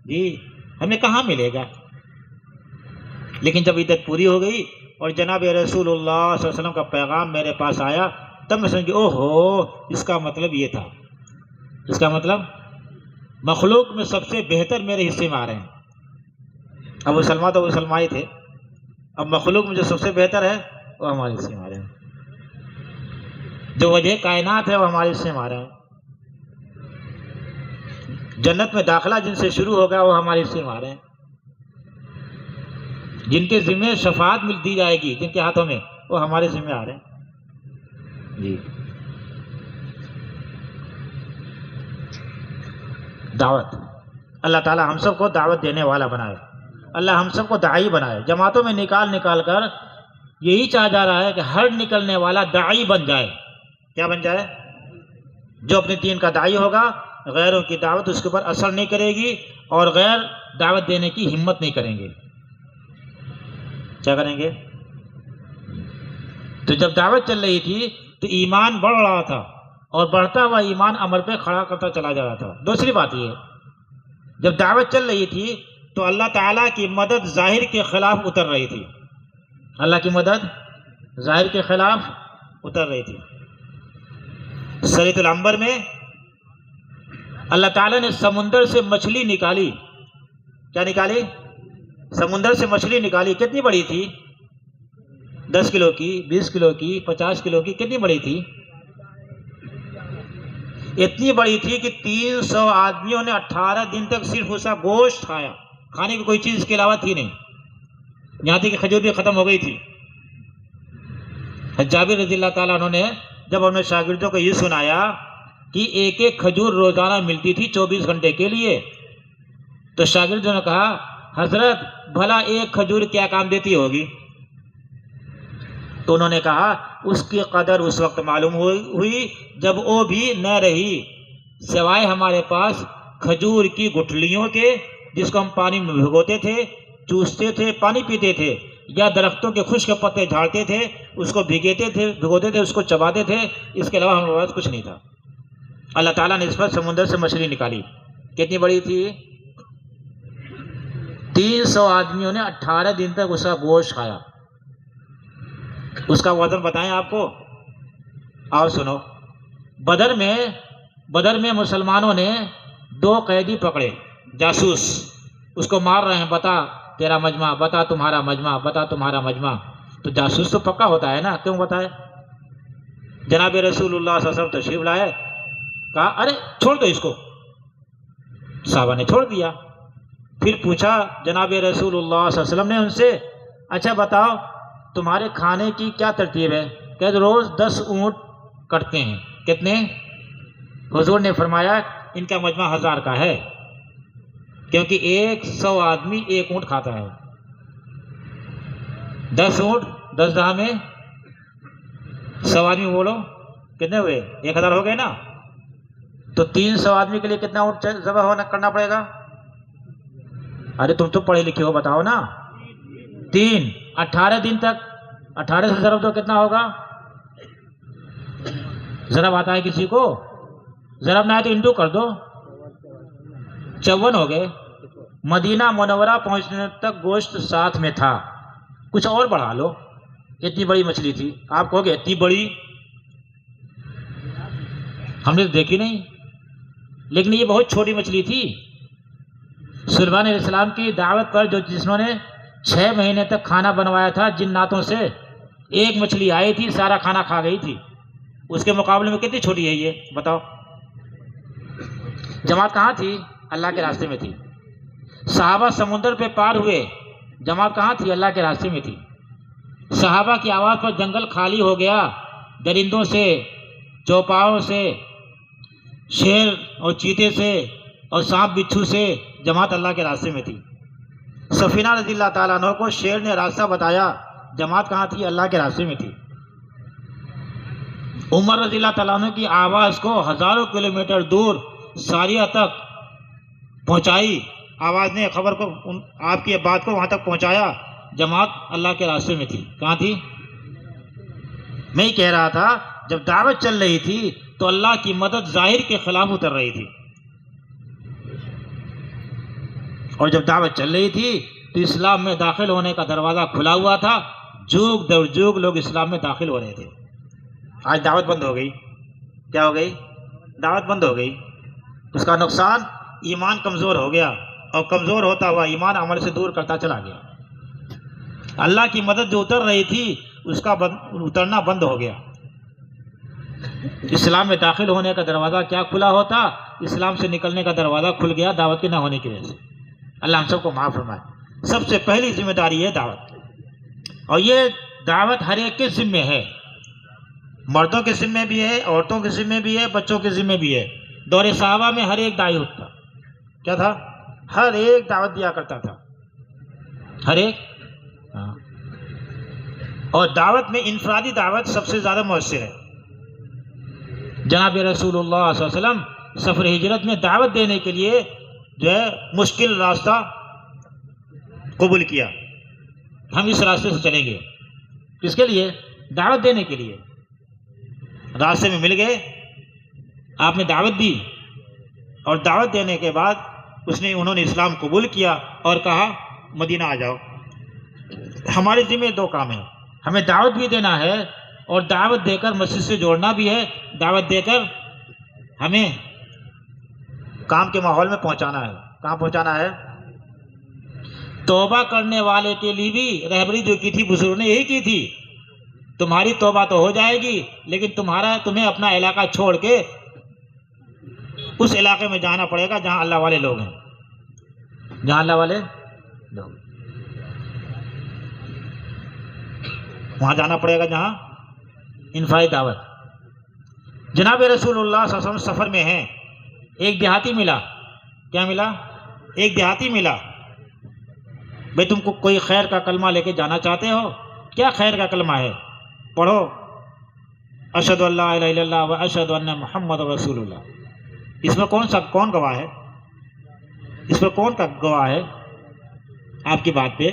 جی ہمیں کہاں ملے گا؟ لیکن جب عدت پوری ہو گئی اور جناب رسول اللہ صلی اللہ علیہ وسلم کا پیغام میرے پاس آیا تب میں سمجھی او ہو، اس کا مطلب یہ تھا، اس کا مطلب مخلوق میں سب سے بہتر میرے حصے میں آ رہے ہیں۔ ابو سلمہ تو ابو سلمہ ہی تھے، اب مخلوق میں جو سب سے بہتر ہے وہ ہمارے حصے میں آ رہے ہیں، جو وجہ کائنات ہے وہ ہمارے حصے میں آ رہے ہیں، جنت میں داخلہ جن سے شروع ہوگا وہ ہمارے حصے میں آ رہے ہیں، جن کے ذمہ شفاعت مل دی جائے گی جن کے ہاتھوں میں وہ ہمارے ذمہ آ رہے ہیں جی۔ دعوت، اللہ تعالی ہم سب کو دعوت دینے والا بنائے، اللہ ہم سب کو داعی بنائے۔ جماعتوں میں نکال کر یہی چاہا جا رہا ہے کہ ہر نکلنے والا داعی بن جائے۔ کیا بن جائے؟ جو اپنے دین کا داعی ہوگا غیروں کی دعوت اس کے اوپر اثر نہیں کرے گی اور غیر دعوت دینے کی ہمت نہیں کریں گے۔ کیا کریں گے؟ تو جب دعوت چل رہی تھی تو ایمان بڑھ رہا تھا اور بڑھتا ہوا ایمان عمل پہ کھڑا کرتا چلا جا رہا تھا۔ دوسری بات یہ، جب دعوت چل رہی تھی تو اللہ تعالیٰ کی مدد ظاہر کے خلاف اتر رہی تھی، اللہ کی مدد ظاہر کے خلاف اتر رہی تھی۔ سریۃ العنبر میں اللہ تعالیٰ نے سمندر سے مچھلی نکالی۔ کیا نکالی؟ سمندر سے مچھلی نکالی۔ کتنی بڑی تھی؟ 10 کلو کی، 20 کلو کی، 50 کلو کی، کتنی بڑی تھی؟ اتنی بڑی تھی کہ 300 آدمیوں نے 18 دن تک صرف اس کا گوشت کھایا، کھانے کی کوئی چیز اس کے علاوہ تھی نہیں، یہاں تک کہ کھجور بھی ختم ہو گئی تھی۔ جابر رضی اللہ تعالیٰ عنہ نے جب اپنے شاگردوں کو یہ سنایا کہ ایک ایک کھجور روزانہ ملتی تھی 24 گھنٹے کے لیے، تو شاگردوں نے کہا حضرت بھلا ایک کھجور کیا کام دیتی ہوگی؟ تو انہوں نے کہا اس کی قدر اس وقت معلوم ہوئی جب وہ بھی نہ رہی سوائے ہمارے پاس کھجور کی گٹھلیوں کے، جس کو ہم پانی میں بھگوتے تھے، چوستے تھے، پانی پیتے تھے، یا درختوں کے خشک پتے جھاڑتے تھے، اس کو بھگوتے تھے، اس کو چباتے تھے، اس کے علاوہ ہمارے پاس کچھ نہیں تھا۔ اللہ تعالیٰ نے اس پر سمندر سے مچھلی نکالی۔ کتنی بڑی تھی؟ 300 آدمیوں نے 18 دن تک اس کا گوشت کھایا۔ اس کا وزن بتائیں آپ کو؟ آؤ سنو۔ بدر میں مسلمانوں نے 2 قیدی پکڑے، جاسوس، اس کو مار رہے ہیں، بتا تیرا مجمع، بتا تمہارا مجمع، بتا تمہارا مجمع۔ تو جاسوس تو پکا ہوتا ہے نا، کیوں بتائے؟ جناب رسول اللہ صلی اللہ علیہ وسلم تشریف لائے، کہا ارے چھوڑ دو اس کو، صحابہ نے چھوڑ دیا۔ پھر پوچھا جناب رسول اللہ صلی اللہ علیہ وسلم نے ان سے، اچھا بتاؤ تمہارے کھانے کی کیا ترتیب ہے؟ کہ روز 10 اونٹ کٹتے ہیں۔ کتنے؟ حضور نے فرمایا ان کا مجمع 1000 کا ہے، کیونکہ 100 آدمی 1 اونٹ کھاتا ہے۔ 10 اونٹ 10 دہا میں 100 آدمی، بولو کتنے ہوئے؟ 1000 ہو گئے نا۔ تو 300 آدمی کے لیے کتنا اونٹ ذبح کرنا پڑے گا؟ ارے تم تو پڑھے لکھے ہو، بتاؤ نا۔ 3، 18 دن تک، 18 سے ضرب دو کتنا ہوگا؟ ضرب آتا ہے کسی کو؟ ضرب نہ آئے تو انٹو کر دو، 54 ہو گئے۔ مدینہ منورہ پہنچنے تک گوشت ساتھ میں تھا، کچھ اور بڑھا لو، اتنی بڑی مچھلی تھی۔ آپ کہو گے اتنی بڑی ہم نے دیکھی نہیں، لیکن یہ بہت چھوٹی مچھلی تھی۔ سلیمان علیہ السلام کی دعوت پر جنہوں نے 6 مہینے تک کھانا بنوایا تھا جناتوں سے، ایک مچھلی آئی تھی سارا کھانا کھا گئی تھی، اس کے مقابلے میں کتنی چھوٹی ہے یہ بتاؤ؟ جماعت کہاں تھی؟ اللہ کے راستے میں تھی۔ صحابہ سمندر پہ پار ہوئے، جماعت کہاں تھی؟ اللہ کے راستے میں تھی۔ صحابہ کی آواز پر جنگل خالی ہو گیا، درندوں سے، چوپاؤں سے، شیر اور چیتے سے اور سانپ بچھو سے، جماعت اللہ کے راستے میں تھی۔ سفینہ رضی اللہ تعالیٰ عنہ کو شیر نے راستہ بتایا، جماعت کہاں تھی؟ اللہ کے راستے میں تھی۔ عمر رضی اللہ تعالیٰ عنہ کی آواز کو ہزاروں کلومیٹر دور ساریہ تک پہنچائی، آواز نے خبر کو، آپ کی بات کو وہاں تک پہنچایا، جماعت اللہ کے راستے میں تھی۔ کہاں تھی؟ میں ہی کہہ رہا تھا جب دعوت چل رہی تھی تو اللہ کی مدد ظاہر کے خلاف اتر رہی تھی، اور جب دعوت چل رہی تھی تو اسلام میں داخل ہونے کا دروازہ کھلا ہوا تھا، جوگ در جوگ لوگ اسلام میں داخل ہو رہے تھے۔ آج دعوت بند ہو گئی، کیا ہو گئی؟ دعوت بند ہو گئی۔ اس کا نقصان ایمان کمزور ہو گیا، اور کمزور ہوتا ہوا ایمان عمل سے دور کرتا چلا گیا۔ اللہ کی مدد جو اتر رہی تھی اس کا اترنا بند ہو گیا۔ اسلام میں داخل ہونے کا دروازہ کیا کھلا ہوتا؟ اسلام سے نکلنے کا دروازہ کھل گیا دعوت کے نہ ہونے کی وجہ سے۔ اللہ ہم سب کو معاف فرمائے۔ سب سے پہلی ذمہ داری ہے دعوت، اور یہ دعوت ہر ایک کے ذمے ہے، مردوں کے ذمے بھی ہے، عورتوں کے ذمے بھی ہے، بچوں کے ذمے بھی ہے۔ دور صحابہ میں ہر ایک داعی ہوتا، کیا تھا؟ ہر ایک دعوت دیا کرتا تھا، ہر ایک۔ اور دعوت میں انفرادی دعوت سب سے زیادہ مؤثر ہے۔ جناب رسول اللہ صلی اللہ علیہ وسلم سفر ہجرت میں دعوت دینے کے لیے جو ہے مشکل راستہ قبول کیا، ہم اس راستے سے چلیں گے، کس کے لیے؟ دعوت دینے کے لیے۔ راستے میں مل گئے، آپ نے دعوت دی، اور دعوت دینے کے بعد انہوں نے اسلام قبول کیا اور کہا مدینہ آ جاؤ۔ ہمارے ذمہ 2 کام ہیں، ہمیں دعوت بھی دینا ہے اور دعوت دے کر مسجد سے جوڑنا بھی ہے، دعوت دے کر ہمیں کام کے ماحول میں پہنچانا ہے۔ کہاں پہنچانا ہے؟ توبہ کرنے والے کے لیے بھی رہبری جو کی تھی بزرگوں نے یہی کی تھی، تمہاری توبہ تو ہو جائے گی لیکن تمہیں اپنا علاقہ چھوڑ کے اس علاقے میں جانا پڑے گا جہاں اللہ والے لوگ ہیں، جہاں اللہ والے لوگ، وہاں جانا پڑے گا جہاں انفرادی دعوت۔ جناب رسول اللہ صلی اللہ علیہ وسلم سفر میں ہیں، ایک دیہاتی ملا، کیا ملا؟ ایک دیہاتی ملا۔ بھئی تم کو کوئی خیر کا کلمہ لے کے جانا چاہتے ہو؟ کیا خیر کا کلمہ ہے؟ پڑھو، اشہد ان لا الہ الا اللہ و اشہد ان محمد رسول اللہ۔ اس میں کون گواہ ہے؟ اس میں کون کا گواہ ہے آپ کی بات پہ؟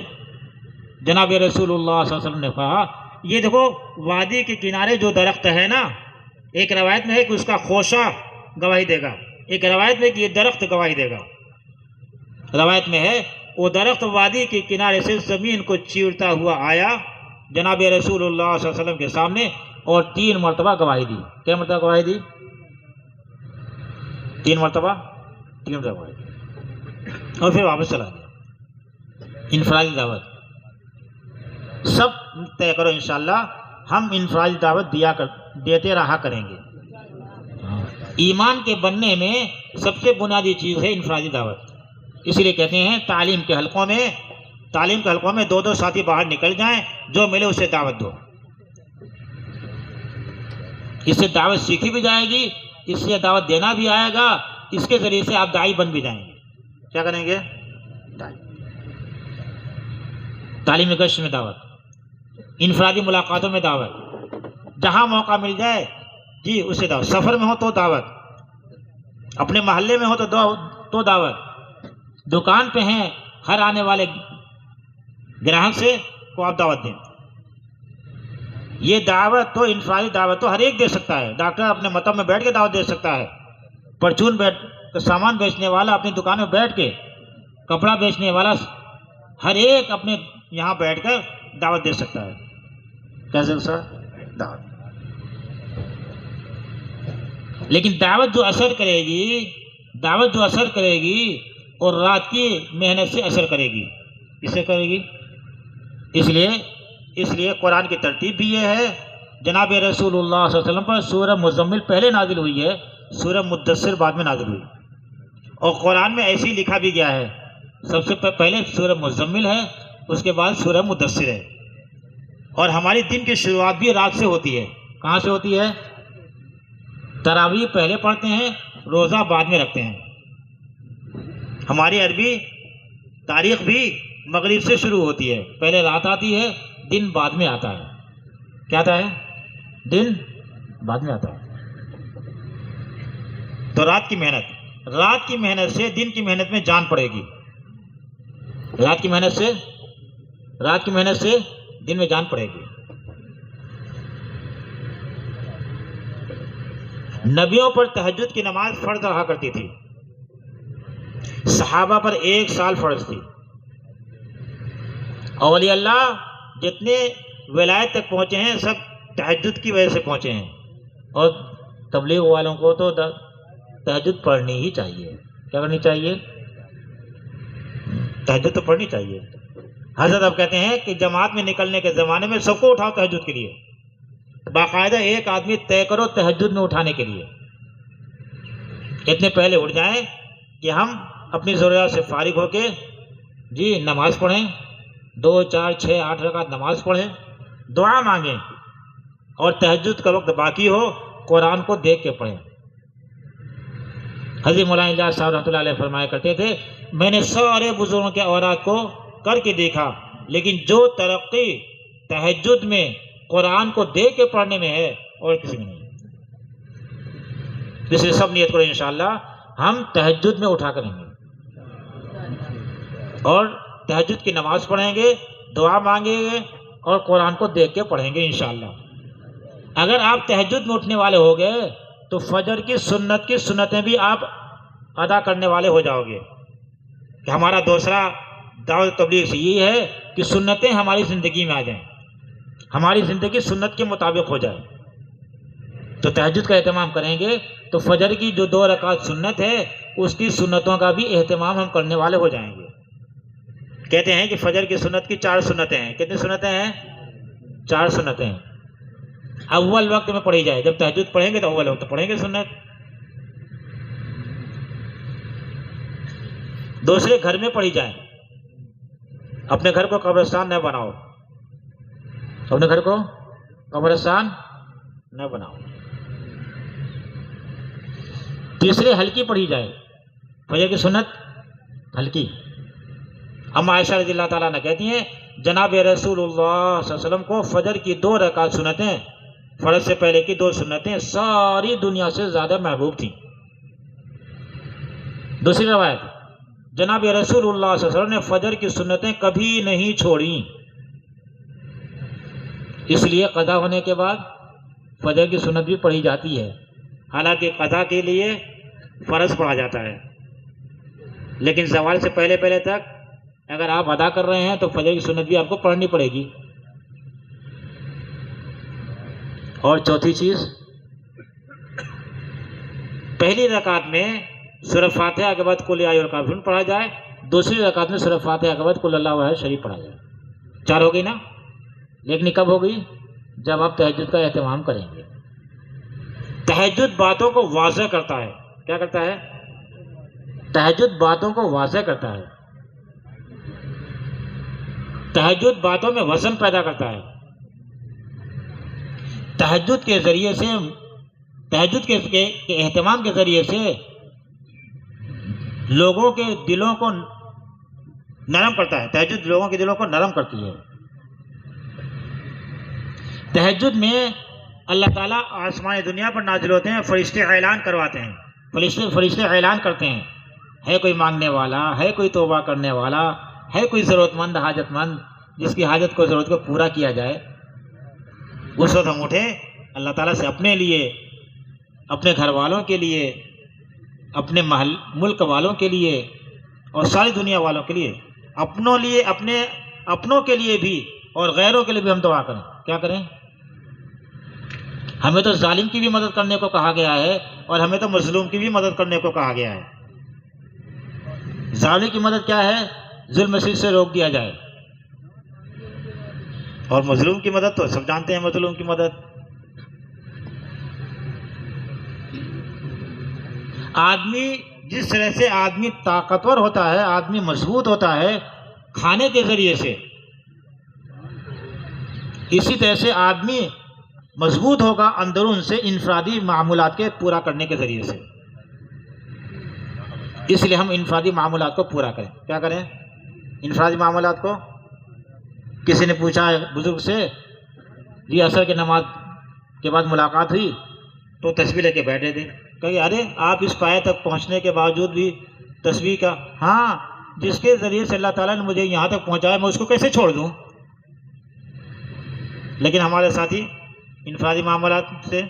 جناب رسول اللہ صلی اللہ علیہ وسلم نے کہا، یہ دیکھو وادی کے کنارے جو درخت ہے نا، ایک روایت میں ہے کہ اس کا خوشہ گواہی دے گا، ایک روایت میں کہ یہ درخت گواہی دے گا۔ روایت میں ہے وہ درخت وادی کے کنارے سے زمین کو چیرتا ہوا آیا جناب رسول اللہ صلی اللہ علیہ وسلم کے سامنے اور 3 مرتبہ گواہی دی۔ کیا مرتبہ گواہی دی؟ 3 مرتبہ گواہی دی، اور پھر واپس چلا گیا۔ انفرادی دعوت سب طے کرو، انشاءاللہ ہم انفرادی دعوت دیتے رہا کریں گے۔ ایمان کے بننے میں سب سے بنیادی چیز ہے انفرادی دعوت۔ اسی لیے کہتے ہیں تعلیم کے حلقوں میں 2 ساتھی باہر نکل جائیں، جو ملے اسے دعوت دو۔ اس سے دعوت سیکھی بھی جائے گی، اس سے دعوت دینا بھی آئے گا، اس کے ذریعے سے آپ داعی بن بھی جائیں گے۔ کیا کریں گے؟ تعلیمی گشت میں دعوت، انفرادی ملاقاتوں میں دعوت، جہاں موقع مل جائے جی اسے دعوت۔ سفر میں ہو تو دعوت، اپنے محلے میں ہو تو دعوت، دکان پہ ہیں، ہر آنے والے گراہک سے کو آپ دعوت دیں۔ یہ دعوت تو انفرادی دعوت تو ہر ایک دے سکتا ہے. ڈاکٹر اپنے مطب میں بیٹھ کے دعوت دے سکتا ہے. پرچون سامان بیچنے والا اپنی دکان میں بیٹھ کے، کپڑا بیچنے والا، ہر ایک اپنے یہاں بیٹھ کر دعوت دے سکتا ہے. کیسے سر؟ دعوت. لیکن دعوت جو اثر کرے گی اور رات کی محنت سے اثر کرے گی. کس سے کرے گی؟ اس لیے قرآن کی ترتیب بھی یہ ہے. جناب رسول اللہ صلی اللہ علیہ وسلم پر سورہ مزمل پہلے نازل ہوئی ہے، سورہ مدثر بعد میں نازل ہوئی. اور قرآن میں ایسے ہی لکھا بھی گیا ہے، سب سے پہلے سورہ مزمل ہے، اس کے بعد سورہ مدثر ہے. اور ہماری دن کی شروعات بھی رات سے ہوتی ہے. کہاں سے ہوتی ہے؟ تراویح پہلے پڑھتے ہیں، روزہ بعد میں رکھتے ہیں. ہماری عربی تاریخ بھی مغرب سے شروع ہوتی ہے. پہلے رات آتی ہے، دن بعد میں آتا ہے. کیا آتا ہے؟ دن بعد میں آتا ہے. تو رات کی محنت سے دن کی محنت میں جان پڑے گی. رات کی محنت سے دن میں جان پڑے گی. نبیوں پر تہجد کی نماز فرض رہا کرتی تھی. صحابہ پر 1 سال فرض تھی. اولیاء اللہ جتنے ولایت تک پہنچے ہیں سب تہجد کی وجہ سے پہنچے ہیں. اور تبلیغ والوں کو تو تہجد پڑھنی ہی چاہیے. کیا کرنی چاہیے؟ تہجد تو پڑھنی چاہیے. حضرت اب کہتے ہیں کہ جماعت میں نکلنے کے زمانے میں سب کو اٹھاؤ تہجد کے لیے. باقاعدہ ایک آدمی طے کرو تہجد میں اٹھانے کے لیے. اتنے پہلے اٹھ جائیں کہ ہم اپنی ضروریات سے فارغ ہو کے نماز پڑھیں، 2 4 6 8 رکعت نماز پڑھیں، دعا مانگیں، اور تہجد کا وقت باقی ہو قرآن کو دیکھ کے پڑھیں. حضرت مولانا الیاس صاحب رحمۃ اللہ علیہ فرمایا کرتے تھے، میں نے سارے بزرگوں کے اوراد کو کر کے دیکھا، لیکن جو ترقی تہجد میں قرآن کو دیکھ کے پڑھنے میں ہے اور کسی میں نہیں. اس لیے سب نیت کرو انشاءاللہ ہم تہجد میں اٹھا کریں گے اور تہجد کی نماز پڑھیں گے، دعا مانگیں گے اور قرآن کو دیکھ کے پڑھیں گے انشاءاللہ. اگر آپ تہجد میں اٹھنے والے ہو گئے تو فجر کی سنتیں بھی آپ ادا کرنے والے ہو جاؤ گے. کہ ہمارا دوسرا دعوت تبلیغ سے یہی ہے کہ سنتیں ہماری زندگی میں آ جائیں، ہماری زندگی سنت کے مطابق ہو جائے. تو تہجد کا اہتمام کریں گے تو فجر کی جو 2 رکعت سنت ہے اس کی سنتوں کا بھی اہتمام ہم کرنے والے ہو جائیں گے. کہتے ہیں کہ فجر کی سنت کی 4 سنتیں ہیں. کتنی سنتیں ہیں؟ 4 سنتیں ہیں. اول وقت میں پڑھی جائے. جب تہجد پڑھیں گے تو اول وقت پڑھیں گے سنت. دوسرے گھر میں پڑھی جائے. اپنے گھر کو قبرستان نہ بناؤ، اپنے گھر کو قبرستان نہ بناؤ. تیسرے ہلکی پڑھی جائے. فجر کی سنت ہلکی. ہم عائشہ رضی اللہ تعالیٰ عنہ کہتی ہیں جناب رسول اللہ صلی اللہ علیہ وسلم کو فجر کی 2 رکعت سنتیں، فرض سے پہلے کی 2 سنتیں ساری دنیا سے زیادہ محبوب تھیں. دوسری روایت، جناب رسول اللہ صلی اللہ علیہ وسلم نے فجر کی سنتیں کبھی نہیں چھوڑیں، اس لیے قضا ہونے کے بعد فجر کی سنت بھی پڑھی جاتی ہے. حالانکہ قضا کے لیے فرض پڑھا جاتا ہے، لیکن زوال سے پہلے پہلے تک اگر آپ ادا کر رہے ہیں تو فجر کی سنت بھی آپ کو پڑھنی پڑے گی. اور چوتھی چیز، پہلی رکعت میں سورہ فاتحہ کے بعد قل یا ایھا الکافرون پڑھا جائے، دوسری رکعت میں سورہ فاتحہ کے بعد قل اللہ احد شریف پڑھا جائے. 4 ہو گئی نا. لیکن کب ہوگی؟ جب آپ تہجد کا اہتمام کریں گے. تہجد باتوں کو واضح کرتا ہے. کیا کرتا ہے؟ تہجد باتوں کو واضح کرتا ہے. تہجد باتوں میں وزن پیدا کرتا ہے. تہجد کے ذریعے سے، تہجد کے اہتمام کے ذریعے سے لوگوں کے دلوں کو نرم کرتا ہے. تہجد لوگوں کے دلوں کو نرم کرتی ہے. تہجد میں اللہ تعالیٰ آسمان دنیا پر نازل ہوتے ہیں، فرشتے اعلان کرواتے ہیں. فرشتے اعلان کرتے ہیں ہے کوئی مانگنے والا، ہے کوئی توبہ کرنے والا، ہے کوئی ضرورت مند، حاجت مند جس کی حاجت کو ضرورت کو پورا کیا جائے. اس وقت ہم اٹھے اللہ تعالیٰ سے اپنے لیے، اپنے گھر والوں کے لیے، اپنے ملک والوں کے لیے اور ساری دنیا والوں کے لیے، اپنوں کے لیے بھی اور غیروں کے لیے بھی ہم دعا کریں۔ کیا کریں؟ ہمیں تو ظالم کی بھی مدد کرنے کو کہا گیا ہے اور ہمیں تو مظلوم کی بھی مدد کرنے کو کہا گیا ہے۔ ظالم کی مدد کیا ہے؟ ظلم سے روک دیا جائے، اور مظلوم کی مدد تو سب جانتے ہیں، مظلوم کی مدد آدمی، جس طرح سے آدمی طاقتور ہوتا ہے، آدمی مضبوط ہوتا ہے کھانے کے ذریعے سے، اسی طرح سے آدمی مضبوط ہوگا اندرون سے انفرادی معمولات کے پورا کرنے کے ذریعے سے۔ اس لیے ہم انفرادی معمولات کو پورا کریں۔ کیا کریں؟ انفرادی معمولات کو۔ کسی نے پوچھا ہے بزرگ سے، جی عصر کی نماز کے بعد ملاقات ہوئی تو تسبیح لے کے بیٹھے تھے، کہ ارے آپ اس پائے تک پہنچنے کے باوجود بھی تسبیح کا، ہاں جس کے ذریعے سے اللہ تعالیٰ نے مجھے یہاں تک پہنچایا میں اس کو کیسے چھوڑ دوں؟ لیکن ہمارے ساتھی انفرادی معاملات سے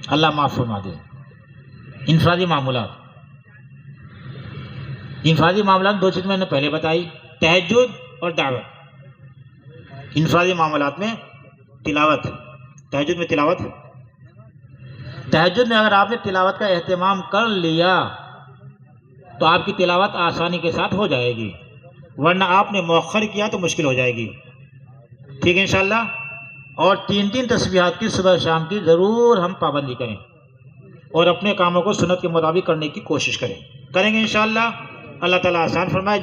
اللہ معاف فرما دے۔ انفرادی معاملات دو چیز میں نے پہلے بتائی، تہجد اور دعوت۔ انفرادی معاملات میں تلاوت، تہجد میں تلاوت، تہجد میں اگر آپ نے تلاوت کا اہتمام کر لیا تو آپ کی تلاوت آسانی کے ساتھ ہو جائے گی، ورنہ آپ نے مؤخر کیا تو مشکل ہو جائے گی۔ ٹھیک ہے انشاءاللہ؟ اور 3 تسبیحات کی صبح شام کی ضرور ہم پابندی کریں اور اپنے کاموں کو سنت کے مطابق کرنے کی کوشش کریں گے انشاءاللہ۔ اللہ تعالیٰ آسان فرمائے۔